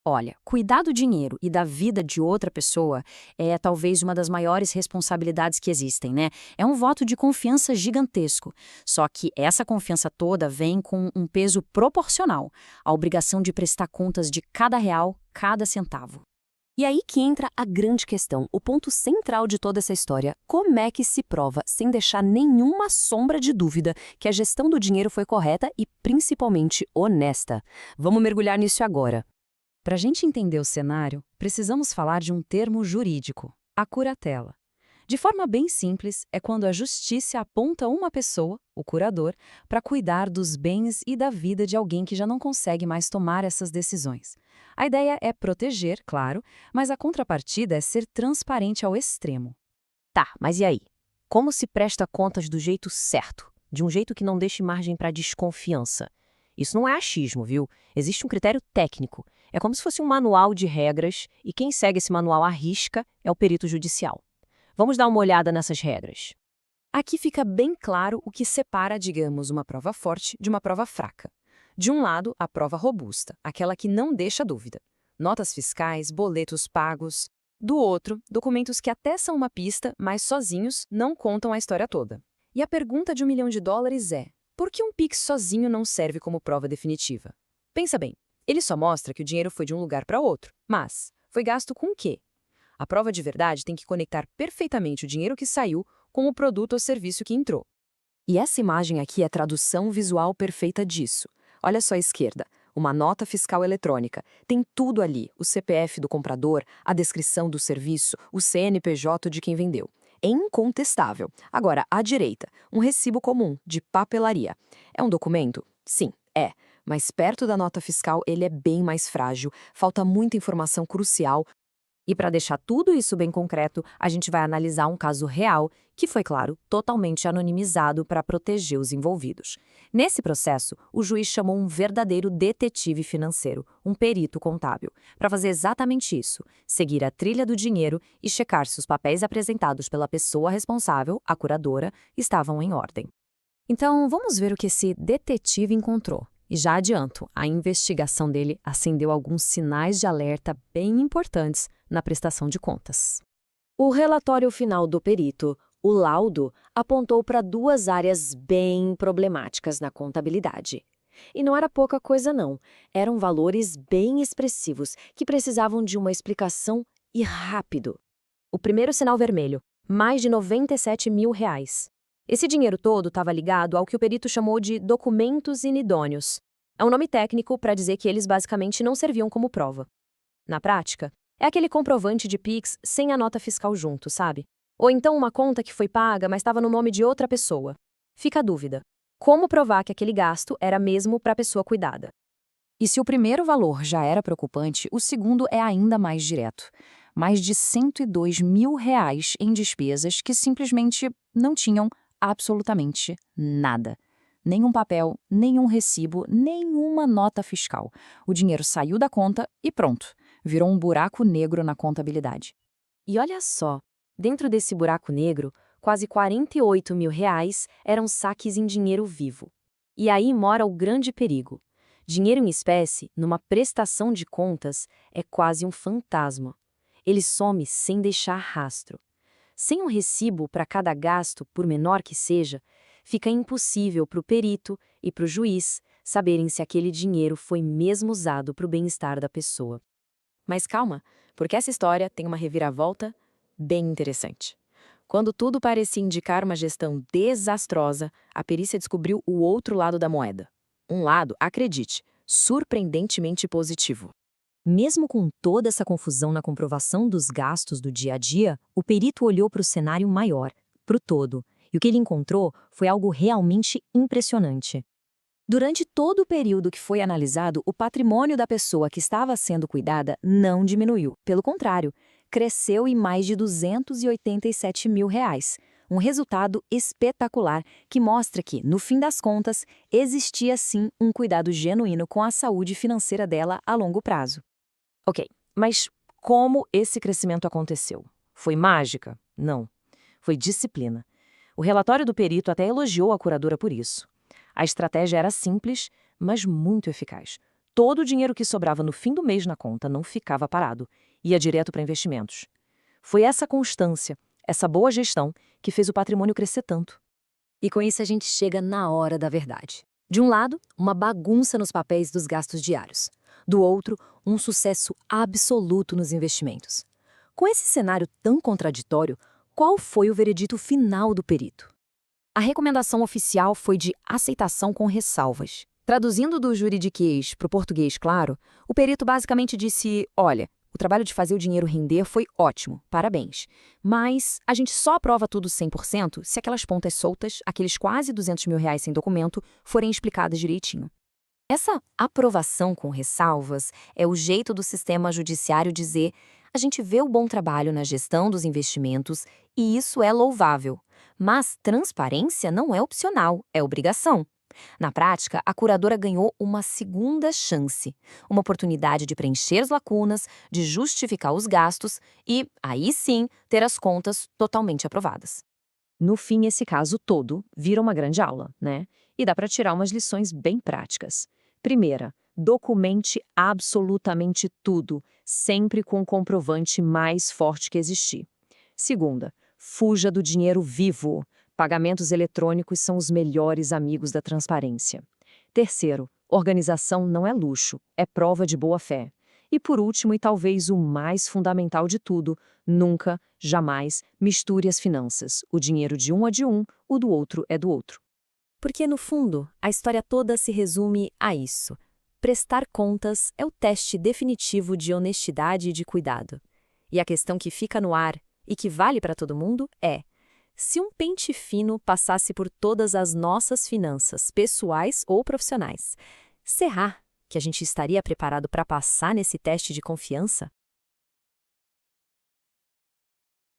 Olha, cuidar do dinheiro e da vida de outra pessoa é talvez uma das maiores responsabilidades que existem, né? É um voto de confiança gigantesco. Só que essa confiança toda vem com um peso proporcional, a obrigação de prestar contas de cada real, cada centavo. E aí que entra a grande questão, o ponto central de toda essa história. Como é que se prova, sem deixar nenhuma sombra de dúvida, que a gestão do dinheiro foi correta e principalmente honesta? Vamos mergulhar nisso agora. Para a gente entender o cenário, precisamos falar de um termo jurídico, a curatela. De forma bem simples, é quando a justiça aponta uma pessoa, o curador, para cuidar dos bens e da vida de alguém que já não consegue mais tomar essas decisões. A ideia é proteger, claro, mas a contrapartida é ser transparente ao extremo. Tá, mas e aí? Como se presta contas do jeito certo? De um jeito que não deixe margem para desconfiança? Isso não é achismo, viu? Existe um critério técnico. É como se fosse um manual de regras e quem segue esse manual à risca é o perito judicial. Vamos dar uma olhada nessas regras. Aqui fica bem claro o que separa, digamos, uma prova forte de uma prova fraca. De um lado, a prova robusta, aquela que não deixa dúvida. Notas fiscais, boletos pagos. Do outro, documentos que até são uma pista, mas sozinhos não contam a história toda. E a pergunta de US$ 1 milhão é: por que um Pix sozinho não serve como prova definitiva? Pensa bem, ele só mostra que o dinheiro foi de um lugar para outro, mas foi gasto com o quê? A prova de verdade tem que conectar perfeitamente o dinheiro que saiu com o produto ou serviço que entrou. E essa imagem aqui é a tradução visual perfeita disso. Olha só à esquerda, uma nota fiscal eletrônica. Tem tudo ali, o CPF do comprador, a descrição do serviço, o CNPJ de quem vendeu. É incontestável. Agora, à direita, um recibo comum, de papelaria. É um documento? Sim, é. Mas perto da nota fiscal, ele é bem mais frágil, falta muita informação crucial. E para deixar tudo isso bem concreto, a gente vai analisar um caso real, que foi, claro, totalmente anonimizado para proteger os envolvidos. Nesse processo, o juiz chamou um verdadeiro detetive financeiro, um perito contábil, para fazer exatamente isso, seguir a trilha do dinheiro e checar se os papéis apresentados pela pessoa responsável, a curadora, estavam em ordem. Então, vamos ver o que esse detetive encontrou. E já adianto, a investigação dele acendeu alguns sinais de alerta bem importantes na prestação de contas. O relatório final do perito, o laudo, apontou para duas áreas bem problemáticas na contabilidade. E não era pouca coisa não, eram valores bem expressivos que precisavam de uma explicação e rápido. O primeiro sinal vermelho, mais de R$ 97 mil. Esse dinheiro todo estava ligado ao que o perito chamou de documentos inidôneos. É um nome técnico para dizer que eles basicamente não serviam como prova. Na prática, é aquele comprovante de Pix sem a nota fiscal junto, sabe? Ou então uma conta que foi paga, mas estava no nome de outra pessoa. Fica a dúvida: como provar que aquele gasto era mesmo para a pessoa cuidada? E se o primeiro valor já era preocupante, o segundo é ainda mais direto. Mais de R$ 102 mil em despesas que simplesmente não tinham absolutamente nada. Nenhum papel, nenhum recibo, nenhuma nota fiscal. O dinheiro saiu da conta e pronto, virou um buraco negro na contabilidade. E olha só, dentro desse buraco negro, quase R$ 48 mil eram saques em dinheiro vivo. E aí mora o grande perigo. Dinheiro em espécie, numa prestação de contas, é quase um fantasma. Ele some sem deixar rastro. Sem um recibo para cada gasto, por menor que seja, fica impossível para o perito e para o juiz saberem se aquele dinheiro foi mesmo usado para o bem-estar da pessoa. Mas calma, porque essa história tem uma reviravolta bem interessante. Quando tudo parecia indicar uma gestão desastrosa, a perícia descobriu o outro lado da moeda. Um lado, acredite, surpreendentemente positivo. Mesmo com toda essa confusão na comprovação dos gastos do dia a dia, o perito olhou para o cenário maior, para o todo, e o que ele encontrou foi algo realmente impressionante. Durante todo o período que foi analisado, o patrimônio da pessoa que estava sendo cuidada não diminuiu. Pelo contrário, cresceu em mais de R$ 287 mil. Um resultado espetacular que mostra que, no fim das contas, existia sim um cuidado genuíno com a saúde financeira dela a longo prazo. Ok, mas como esse crescimento aconteceu? Foi mágica? Não. Foi disciplina. O relatório do perito até elogiou a curadora por isso. A estratégia era simples, mas muito eficaz. todo o dinheiro que sobrava no fim do mês na conta não ficava parado, ia direto para investimentos. Foi essa constância, essa boa gestão, que fez o patrimônio crescer tanto. E com isso a gente chega na hora da verdade. De um lado, uma bagunça nos papéis dos gastos diários. Do outro, um sucesso absoluto nos investimentos. Com esse cenário tão contraditório, qual foi o veredito final do perito? A recomendação oficial foi de aceitação com ressalvas. Traduzindo do juridiquês para o português claro, o perito basicamente disse: olha, o trabalho de fazer o dinheiro render foi ótimo, parabéns. Mas a gente só aprova tudo 100% se aquelas pontas soltas, aqueles quase R$200 mil sem documento, forem explicadas direitinho. Essa aprovação com ressalvas é o jeito do sistema judiciário dizer: a gente vê o bom trabalho na gestão dos investimentos e isso é louvável. Mas transparência não é opcional, é obrigação. Na prática, a curadora ganhou uma segunda chance, uma oportunidade de preencher as lacunas, de justificar os gastos e, aí sim, ter as contas totalmente aprovadas. No fim, esse caso todo vira uma grande aula, né? E dá para tirar umas lições bem práticas. Primeira, documente absolutamente tudo, sempre com o comprovante mais forte que existir. Segunda, fuja do dinheiro vivo. Pagamentos eletrônicos são os melhores amigos da transparência. Terceiro, organização não é luxo, é prova de boa-fé. E por último, e talvez o mais fundamental de tudo, nunca, jamais, misture as finanças. O dinheiro de um é de um, o do outro é do outro. Porque, no fundo, a história toda se resume a isso. Prestar contas é o teste definitivo de honestidade e de cuidado. E a questão que fica no ar, e que vale para todo mundo, é: se um pente fino passasse por todas as nossas finanças, pessoais ou profissionais, será que a gente estaria preparado para passar nesse teste de confiança?